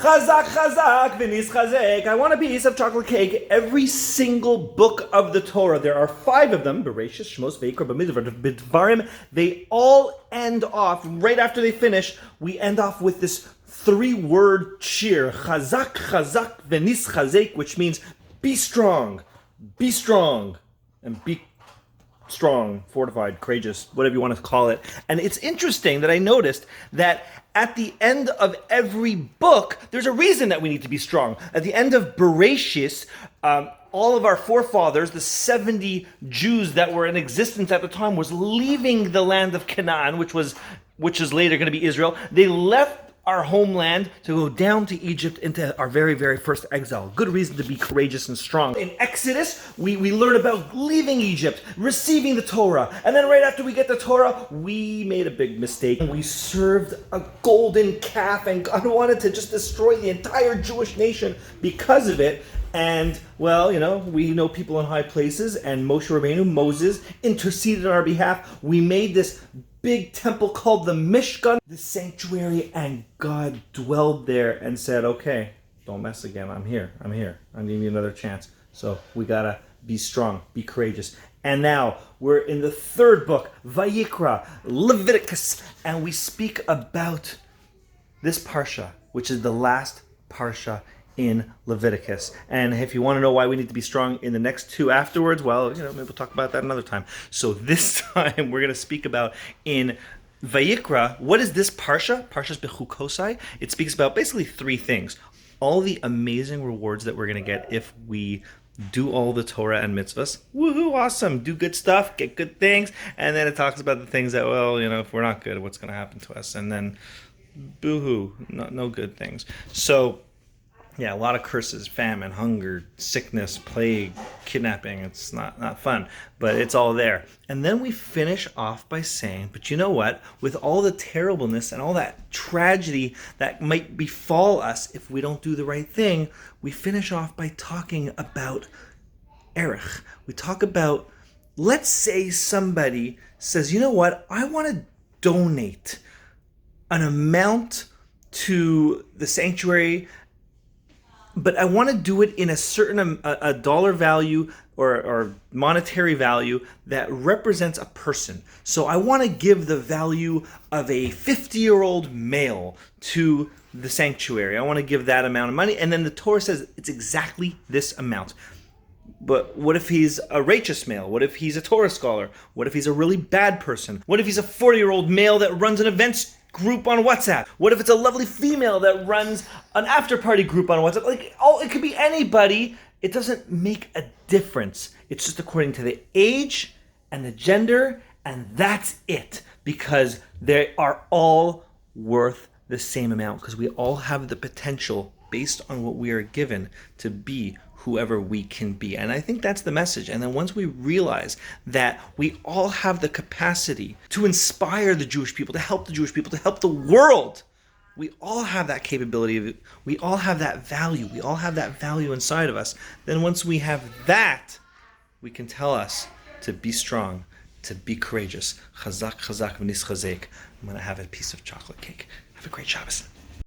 Chazak, chazak, v'nis chazek. I want a piece of chocolate cake. Every single book of the Torah, there are 5 of them, Bereshis, Shmos, Vayikra, Bamidbar, Bidvarim, they all end off, right after they finish, we end off with this 3-word cheer, chazak, chazak, v'nis chazek, which means be strong, and be strong, fortified, courageous, whatever you want to call it. And it's interesting that I noticed that at the end of every book, there's a reason that we need to be strong. At the end of Bereshis, all of our forefathers, the 70 Jews that were in existence at the time, was leaving the land of Canaan, which is later going to be Israel. They left our homeland to go down to Egypt into our very, very first exile. Good reason to be courageous and strong. In Exodus, we learn about leaving Egypt, receiving the Torah, and then right after we get the Torah, we made a big mistake. We served a golden calf, and God wanted to just destroy the entire Jewish nation because of it. And, well, we know people in high places, and Moshe Rabbeinu, Moses, interceded on our behalf. We made this big temple called the Mishkan, the sanctuary, and God dwelled there and said, okay, don't mess again. I'm here. I'm giving you another chance. So we gotta be strong, be courageous. And now we're in the 3rd book, Vayikra, Leviticus, and we speak about this parsha, which is the last parsha in Leviticus. And if you want to know why we need to be strong in the next 2 afterwards, well, maybe we'll talk about that another time. So this time we're going to speak about in Vayikra, what is this parsha? Parsha's bechukosai. It speaks about basically 3 things. All the amazing rewards that we're going to get if we do all the Torah and mitzvahs. Woohoo, awesome. Do good stuff, get good things. And then it talks about the things that, well, if we're not good, what's going to happen to us? And then boo-hoo, no good things. So yeah, a lot of curses, famine, hunger, sickness, plague, kidnapping. It's not fun, but it's all there. And then we finish off by saying, but you know what? With all the terribleness and all that tragedy that might befall us if we don't do the right thing, we finish off by talking about erech. We talk about, let's say somebody says, you know what? I want to donate an amount to the sanctuary, but I want to do it in a certain a dollar value or monetary value that represents a person. So I want to give the value of a 50-year-old male to the sanctuary. I want to give that amount of money. And then the Torah says it's exactly this amount. But what if he's a righteous male? What if he's a Torah scholar? What if he's a really bad person? What if he's a 40-year-old male that runs an events group on WhatsApp? What if it's a lovely female that runs an after-party group on WhatsApp? It could be anybody. It doesn't make a difference. It's just according to the age and the gender, and that's it. Because they are all worth the same amount, because we all have the potential, based on what we are given, to be whoever we can be. And I think that's the message. And then once we realize that we all have the capacity to inspire the Jewish people, to help the Jewish people, to help the world, we all have that capability. We all have that value. We all have that value inside of us. Then once we have that, we can tell us to be strong, to be courageous. Chazak, chazak, v'nis chazek. I'm going to have a piece of chocolate cake. Have a great Shabbos.